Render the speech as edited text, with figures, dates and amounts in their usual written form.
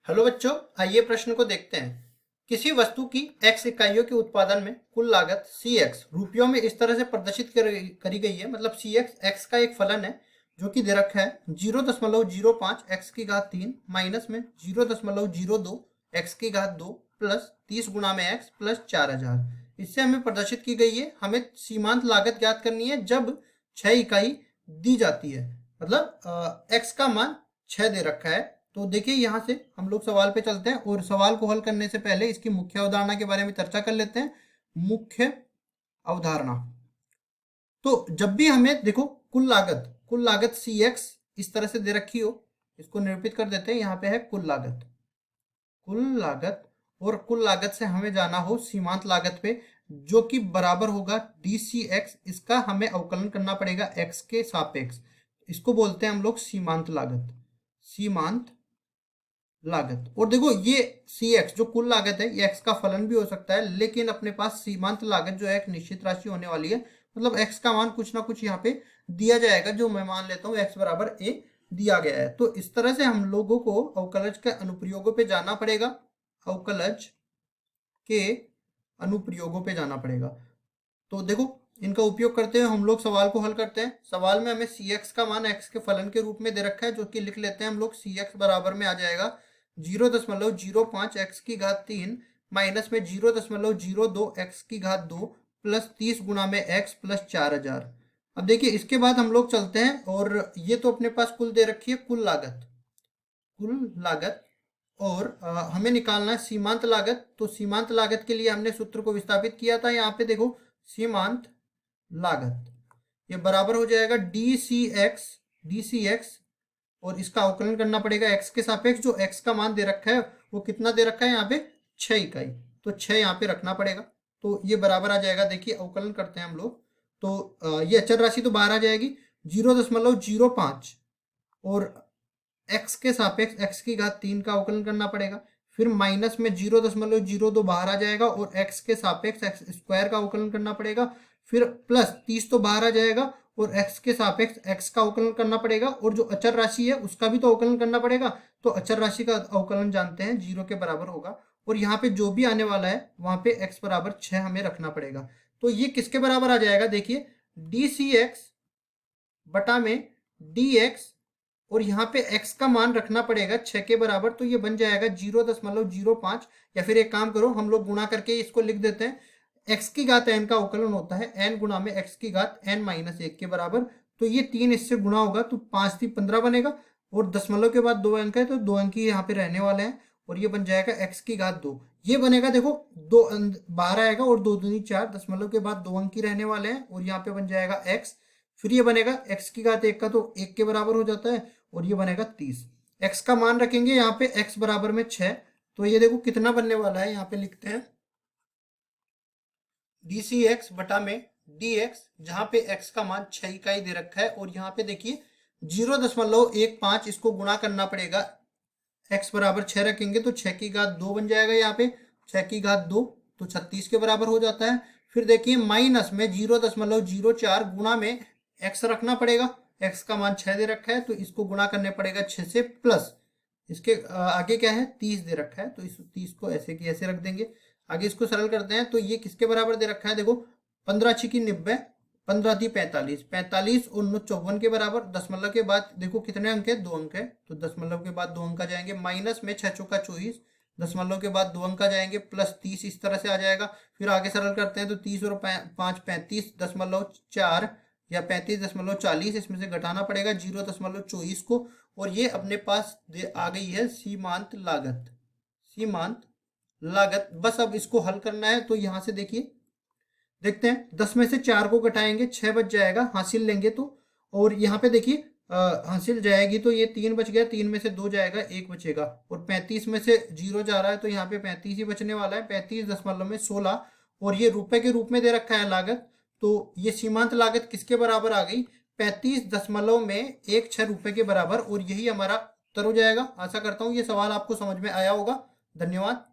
Hello बच्चों, आइए प्रश्न को देखते हैं। किसी वस्तु की x इकाइयों के उत्पादन में कुल लागत cx रुपयों में इस तरह से प्रदर्शित करी गई है। मतलब cx x का एक फलन है जो कि दे रखा है 0.05 x की घात 3 माइनस में 0.02 x की घात 2 प्लस 30 गुणा में x प्लस 4000। इससे हमें प्रदर्शित की गई है। हमें सीमांत लागत ज्ञात करनी है जब 6 इकाई दी जाती है। मतलब x का मान 6 दे रखा है। तो देखिए यहाँ से हम लोग सवाल पे चलते हैं और सवाल को हल करने से पहले इसकी मुख्य अवधारणा के बारे में चर्चा कर लेते हैं। मुख्य अवधारणा, तो जब भी हमें देखो कुल लागत सी एक्स इस तरह से दे रखी हो, इसको निरूपित कर देते हैं। यहाँ पे है कुल लागत और कुल लागत से हमें जाना हो सीमांत लागत पे, जो कि बराबर होगा डी सी एक्स। इसका हमें अवकलन करना पड़ेगा एक्स के सापेक्ष। इसको बोलते हैं हम लोग सीमांत लागत। और देखो ये सी एक्स जो कुल लागत है, ये एक्स का फलन भी हो सकता है, लेकिन अपने पास सीमांत लागत जो है एक निश्चित राशि होने वाली है। मतलब एक्स का मान कुछ ना कुछ यहाँ पे दिया जाएगा, जो मैं मान लेता हूँ एक्स बराबर ए दिया गया है। तो इस तरह से हम लोगों को अवकलज के अनुप्रयोगों पे जाना पड़ेगा। अवकलज के अनुप्रयोगों पे जाना पड़ेगा। तो देखो इनका उपयोग करते हुए हम लोग सवाल को हल करते हैं। सवाल में हमें सी एक्स का मान एक्स के फलन के रूप में दे रखा है, जो कि लिख लेते हैं हम लोग। सी एक्स बराबर में आ जाएगा 0.05 एक्स की घात 3 माइनस में 0.02 एक्स की घात 2 प्लस 30 गुणा में एक्स प्लस 4000। अब देखिए इसके बाद हम लोग चलते हैं, और ये तो अपने पास कुल दे रखी है कुल लागत और हमें निकालना है सीमांत लागत। तो सीमांत लागत के लिए हमने सूत्र को विस्थापित किया था। यहाँ पे देखो सीमांत लागत ये बराबर हो जाएगा डी सी एक्स और इसका अवकलन करना पड़ेगा एक्स के सापेक्ष। जो एक्स का मान दे रखा है वो कितना दे रखा है यहाँ पे 6 इकाई, तो 6 यहाँ पे रखना पड़ेगा। तो ये बराबर आ जाएगा। देखिए अवकलन करते हैं हम लोग, तो ये अचर राशि तो बाहर आ जाएगी 0.05 और एक्स के सापेक्ष एक्स की घात 3 का अवकलन करना पड़ेगा। फिर माइनस में 0.02 बाहर आ जाएगा और एक्स के सापेक्ष एक्स स्क्वायर का अवकलन करना पड़ेगा। फिर प्लस 30 तो बाहर आ जाएगा और एक्स के सापेक्ष एक्स का अवकलन करना पड़ेगा, और जो अचर राशि है उसका भी तो अवकलन करना पड़ेगा। तो अचर राशि का अवकलन जानते हैं 0 के बराबर होगा, और यहाँ पे जो भी आने वाला है वहां पे एक्स बराबर 6 हमें रखना पड़ेगा। तो ये किसके बराबर आ जाएगा? देखिए डी सी एक्स बटा में डी एक्स, और यहाँ पे x का मान रखना पड़ेगा 6 के बराबर। तो ये बन जाएगा 0.05, या फिर एक काम करो हम लोग गुणा करके इसको लिख देते हैं। x की घात n का अवकलन होता है n गुणा में x की घात n माइनस 1 के बराबर। तो ये 3 इससे गुणा होगा तो 5 3 15 बनेगा, और दशमलव के बाद 2 अंक है तो 2 अंक ही यहाँ पे रहने वाले हैं, और ये बन जाएगा x की घात 2। ये बनेगा देखो 2 बाहर आएगा और 2 दूनी 4, दशमलव के बाद 2 अंक ही रहने वाले हैं, और यहाँ पे बन जाएगा x। फिर ये बनेगा x की घात 1 का तो 1 के बराबर हो जाता है, और ये बनेगा 30। x का मान रखेंगे यहाँ पे x बराबर में 6, तो ये देखो कितना बनने वाला है। यहाँ पे लिखते हैं डी सी एक्स बटा में डी एक्स, जहाँ पे x का मान 6 इकाई दे रखा है, और यहाँ पे देखिए 0.15 इसको गुणा करना पड़ेगा। x बराबर 6 रखेंगे तो 6 की घात 2 बन जाएगा। यहाँ पे 6 की घात 2 तो 36 के बराबर हो जाता है। फिर देखिए माइनस में 0.04 गुणा में x रखना पड़ेगा। x का मान 6 दे रखा है तो इसको गुणा करने पड़ेगा 6 से, प्लस इसके आगे क्या है 30 दे रखा है, तो इस 30 को ऐसे की ऐसे रख देंगे। आगे इसको सरल करते हैं तो ये किसके बराबर दे रखा है? देखो 15 6 की 90, 15 थी 45, 45 और 9 54 के बराबर। दशमलव के बाद देखो कितने अंक है? 2 अंक है, तो दशमलव के बाद 2 अंक आ जाएंगे। माइनस में 6 चौका 24, दशमलव के बाद 2 अंक आ जाएंगे, प्लस 30 इस तरह से आ जाएगा। फिर आगे सरल करते हैं तो 30 और 5 35.4 या 35.40, इसमें से घटाना पड़ेगा 0.24 को, और ये अपने पास आ गई है सीमांत लागत। बस अब इसको हल करना है। तो यहाँ से देखिए देखते हैं 10 में से 4 को घटाएंगे 6 बच जाएगा, हासिल लेंगे तो, और यहाँ पे देखिए हासिल जाएगी तो ये 3 बच गया, 3 में से 2 जाएगा 1 बचेगा, और 35 में से 0 जा रहा है तो यहाँ पे 35 ही बचने वाला है, 35.16, और ये रुपए के रूप में दे रखा है लागत। तो ये सीमांत लागत किसके बराबर आ गई? 35.16 रुपए के बराबर, और यही हमारा उत्तर हो जाएगा। आशा करता हूँ ये सवाल आपको समझ में आया होगा। धन्यवाद।